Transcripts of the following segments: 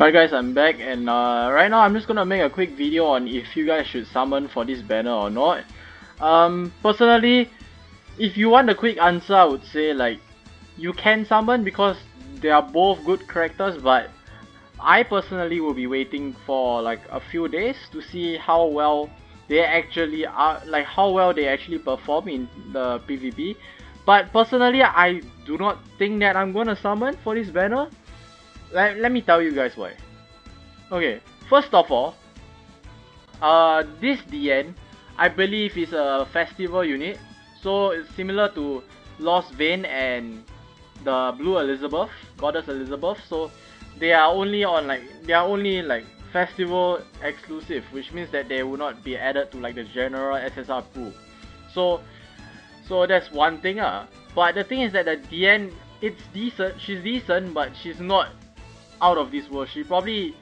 Alright guys, I'm back and right now I'm just gonna make a quick video on if you guys should summon for this banner or not. Personally, if you want a quick answer, I would say like you can summon because they are both good characters, but I personally will be waiting for like a few days to see how well they actually are, like how well they actually perform in the PvP. But personally, I do not think that I'm gonna summon for this banner. Let me tell you guys why. Okay, first of all, this DIANE, I believe is a festival unit, so it's similar to Lost Vein and the Blue Elizabeth, Goddess Elizabeth. So they are only festival exclusive, which means that they will not be added to like the general SSR pool. So that's one thing. But the thing is that the DIANE, it's decent. She's decent, but she's not out of this world. She probably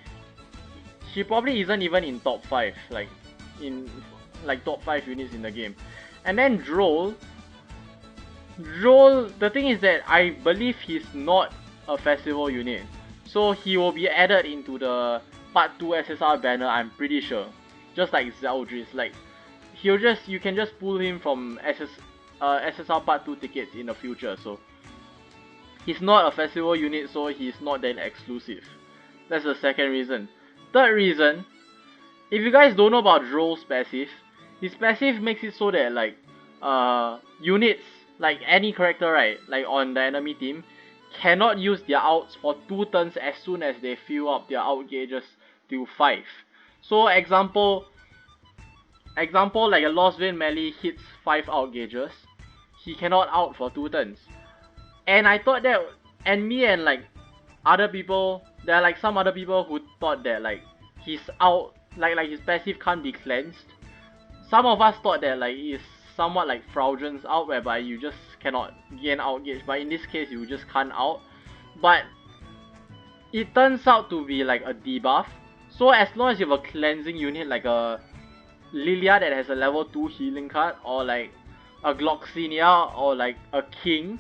isn't even in top 5, like in like top 5 units in the game. And then DROLE, the thing is that I believe he's not a festival unit, so he will be added into the part 2 SSR banner, I'm pretty sure. Just like Zeldris, like you can just pull him from SSR part 2 tickets in the future. So he's not a festival unit, so he's not that exclusive. That's the second reason. Third reason, if you guys don't know about DROLE's passive, his passive makes it so that like units, like any character, right, like on the enemy team, cannot use their outs for 2 turns as soon as they fill up their out gauges to 5. So example like a Lost Vein melee hits 5 out gauges, he cannot out for 2 turns. And I thought that, and me and like other people, there are like some other people who thought that like his out, like his passive can't be cleansed. Some of us thought that like it's somewhat like Fraudren's out, whereby you just cannot gain out gauge, but in this case you just can't out. But it turns out to be like a debuff. So as long as you have a cleansing unit like a Lilia that has a level 2 healing card, or like a Gloxinia, or like a King,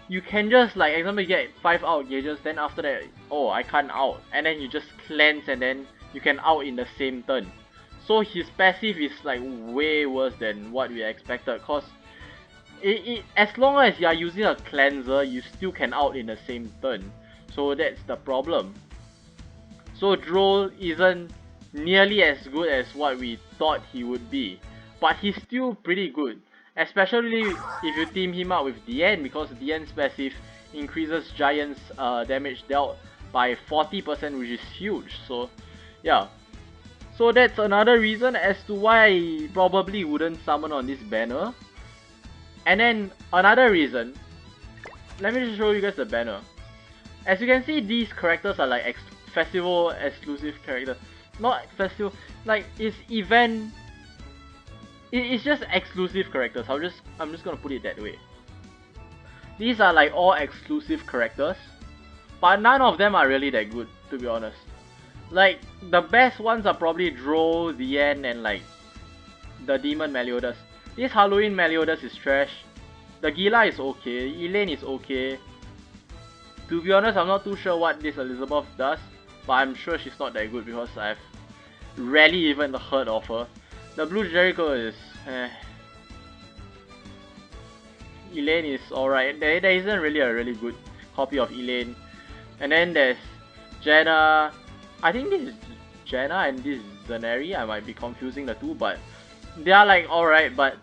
you can just like, example, you get 5 out gauges, then after that, oh, I can't out, and then you just cleanse and then you can out in the same turn. So his passive is like way worse than what we expected, cause as long as you are using a cleanser, you still can out in the same turn. So that's the problem. So DROLE isn't nearly as good as what we thought he would be, but he's still pretty good. Especially if you team him up with DIANE, because DIANE's passive increases Giant's damage dealt by 40%, which is huge. So yeah, so that's another reason as to why I probably wouldn't summon on this banner. And then another reason, let me just show you guys the banner. As you can see, these characters are like festival exclusive characters. Not festival, like it's event. It's just exclusive characters. I'm just gonna put it that way. These are like all exclusive characters, but none of them are really that good, to be honest. Like the best ones are probably DROLE, DIANE, and like the Demon Meliodas. This Halloween Meliodas is trash. The Gila is okay. Elaine is okay. To be honest, I'm not too sure what this Elizabeth does, but I'm sure she's not that good because I've rarely even heard of her. The Blue Jericho is Elaine is alright. There isn't really a really good copy of Elaine. And then there's Jenna. I think this is Jenna and this is Zaneri. I might be confusing the two, but they are like alright, but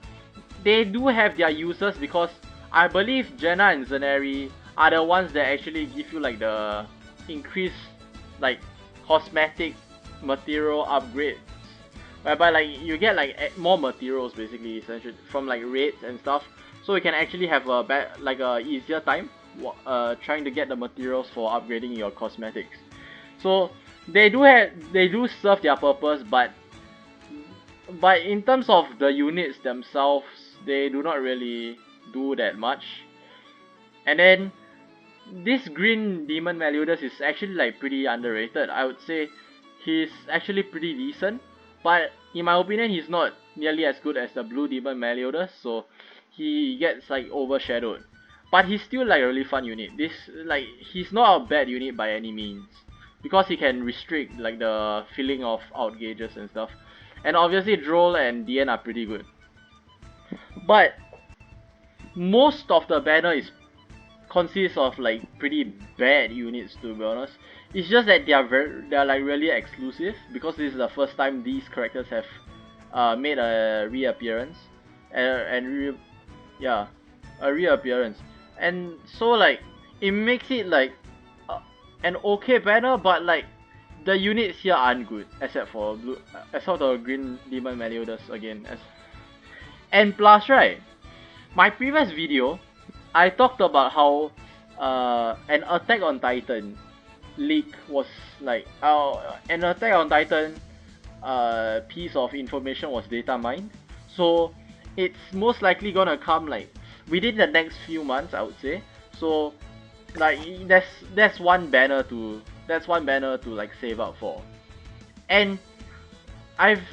they do have their uses, because I believe Jenna and Zaneri are the ones that actually give you like the increased like cosmetic material upgrades, whereby like you get like more materials basically, essentially, from like raids and stuff, so you can actually have a easier time trying to get the materials for upgrading your cosmetics. So they do serve their purpose, but in terms of the units themselves, they do not really do that much. And then this green Demon Meliodas is actually like pretty underrated. I would say he's actually pretty decent, but in my opinion he's not nearly as good as the blue Demon Meliodas, so he gets like overshadowed. But he's still like a really fun unit. He's not a bad unit by any means. because he can restrict like the filling of out gauges and stuff. And obviously DROLE and DIANE are pretty good. But most of the banner consists of like pretty bad units, to be honest. It's just that they are like really exclusive, because this is the first time these characters have made a reappearance, a reappearance, and so like it makes it like an okay banner, but like the units here aren't good, except for the green demon Meliodas again. And plus, right, my previous video, I talked about how an Attack on Titan leak was like an Attack on Titan piece of information was data mined. So it's most likely gonna come like within the next few months, I would say. So like that's one banner to like save up for. And I've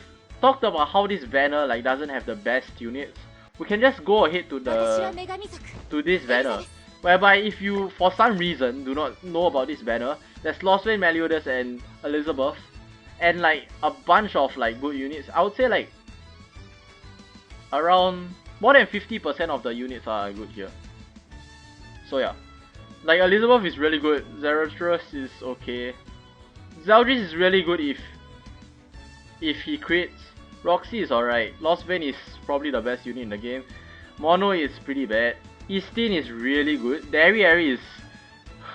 talked about how this banner like doesn't have the best units. We can just go ahead to this banner, whereby if you for some reason do not know about this banner, there's Lostvein, Meliodas and Elizabeth, and like a bunch of like good units. I would say like around more than 50% of the units are good here. So yeah, like Elizabeth is really good, Zarathustra is okay, Zeldris is really good if he crits, Roxy is alright, Lostvein is probably the best unit in the game, Mono is pretty bad, Eastin is really good, Dari is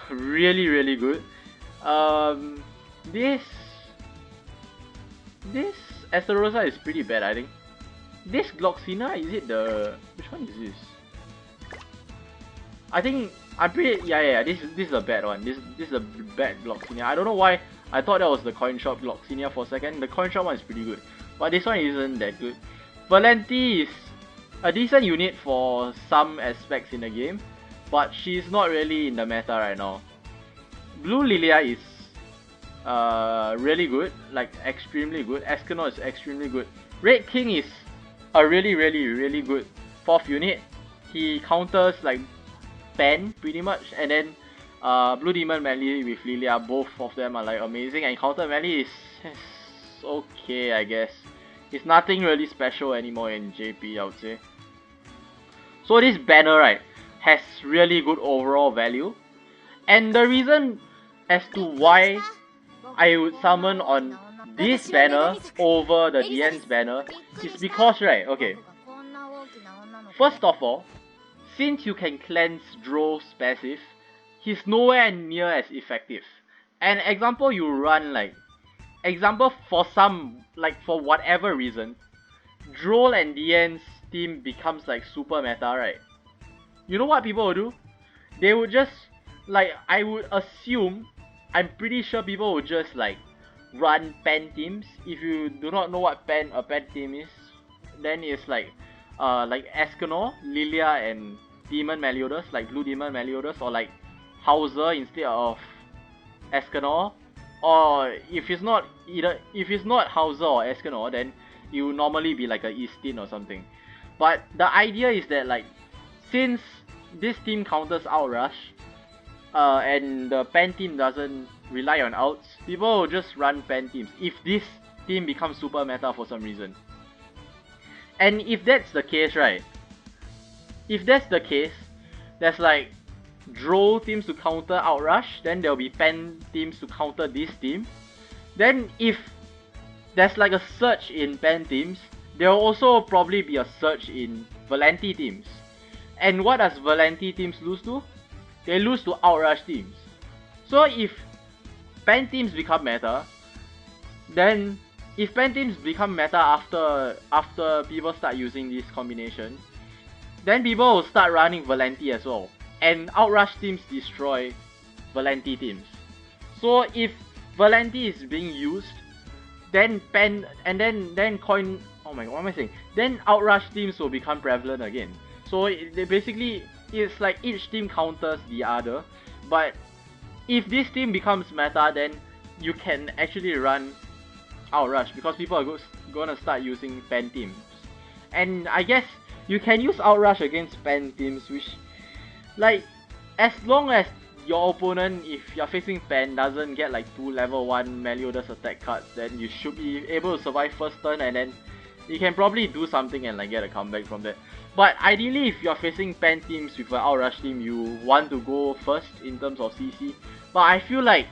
really good. This Esterosa is pretty bad, I think. This Gloxina, is it the... which one is this? I'm pretty... yeah, this is a bad one. This is a bad Gloxinia. I don't know why I thought that was the coin shop Gloxinia for a second. The coin shop one is pretty good, but this one isn't that good. Valenti is a decent unit for some aspects in the game, but she's not really in the meta right now. Blue Lilia is really good, like extremely good. Escanor is extremely good. Red King is a really good 4th unit. He counters like Pen pretty much, and then Blue Demon Melee with Lilia, both of them are like amazing, and counter melee is okay, I guess. It's nothing really special anymore in JP, I would say. So this banner, right, has really good overall value, and the reason as to why I would summon on this banner over the DIANE's banner is because, right, okay, first of all, since you can cleanse Drole's passive, he's nowhere near as effective. And example, you run like, for whatever reason, Drole and DIANE's team becomes like super meta, right? You know what people will do? They would just, like, I would assume, I'm pretty sure people would just like run pen teams. If you do not know what a pen team is, then it's like Escanor, Lilia and Demon Meliodas, like Blue Demon Meliodas, or like Hauser instead of Escanor. Or if it's not Hauser or Escanor, then you will normally be like a Eastin or something. But the idea is that, like, since this team counters Outrush, and the pen team doesn't rely on outs, people will just run pen teams if this team becomes super meta for some reason. And if that's the case, right, there's like Droll teams to counter Outrush, then there'll be pen teams to counter this team. Then if there's like a surge in pen teams, there'll also probably be a surge in Valenti teams. And what does Valenti teams lose to? They lose to Outrush teams. So if pen teams become meta, then if pen teams become meta after people start using this combination, then people will start running Valenti as well. And Outrush teams destroy Valenti teams. So if Valenti is being used, then pen and then coin. Oh my god, what am I saying? Then Outrush teams will become prevalent again. So it's like each team counters the other. But if this team becomes meta, then you can actually run Outrush because people are gonna start using pen teams. And I guess you can use Outrush against pen teams, which, like, as long as your opponent, if you're facing Pen, doesn't get like 2 level 1 Meliodas attack cards, then you should be able to survive first turn, and then you can probably do something and like get a comeback from that. But ideally, if you're facing Pen teams with an Outrush team, you want to go first in terms of CC. But I feel like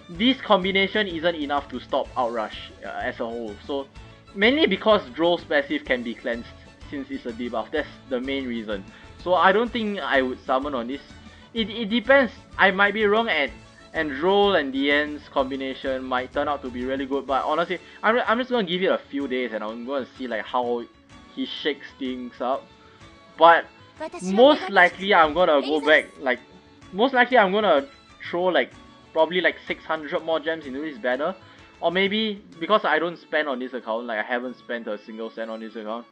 this combination isn't enough to stop Outrush as a whole. So mainly because Drole's passive can be cleansed since it's a debuff. That's the main reason. So I don't think I would summon on this. It depends. I might be wrong, and Drole and DIANE's combination might turn out to be really good. But honestly, I'm just gonna give it a few days and I'm gonna see like how he shakes things up. But most likely I'm gonna go back, like most likely I'm gonna throw like probably like 600 more gems into this banner. Or maybe because I don't spend on this account, like I haven't spent a single cent on this account,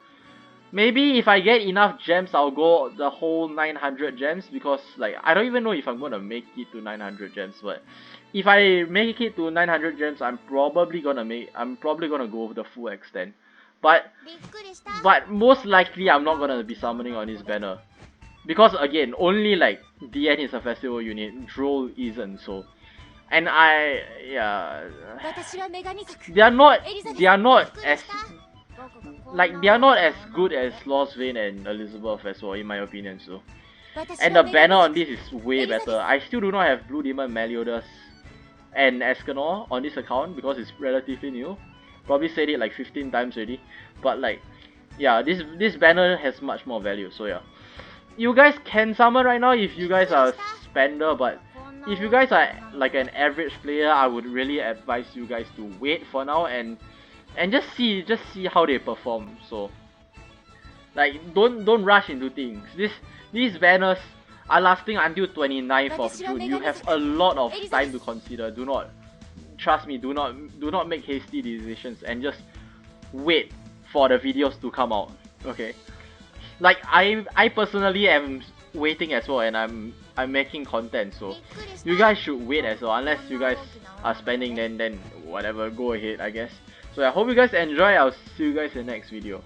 maybe if I get enough gems, I'll go the whole 900 gems, because like I don't even know if I'm gonna make it to 900 gems. But if I make it to 900 gems, I'm probably gonna go the full extent. But most likely I'm not gonna be summoning on this banner, because again, only like DN is a festival unit, Drole isn't. So, and they are not as good as Lost Vein and Elizabeth as well, in my opinion. So, and the banner on this is way better. I still do not have Blue Demon, Meliodas, and Escanor on this account because it's relatively new. Probably said it like 15 times already, but like, yeah, this banner has much more value. So yeah, you guys can summon right now if you guys are a spender, but if you guys are like an average player, I would really advise you guys to wait for now and just see how they perform. So like, don't rush into things. These banners are lasting until 29th of June. You have a lot of time to consider. Trust me, do not make hasty decisions, and just wait for the videos to come out. Okay, like I personally am waiting as well, and I'm making content, so you guys should wait as well. Unless you guys are spending, then whatever, go ahead, I guess. So I hope you guys enjoy. I'll see you guys in the next video.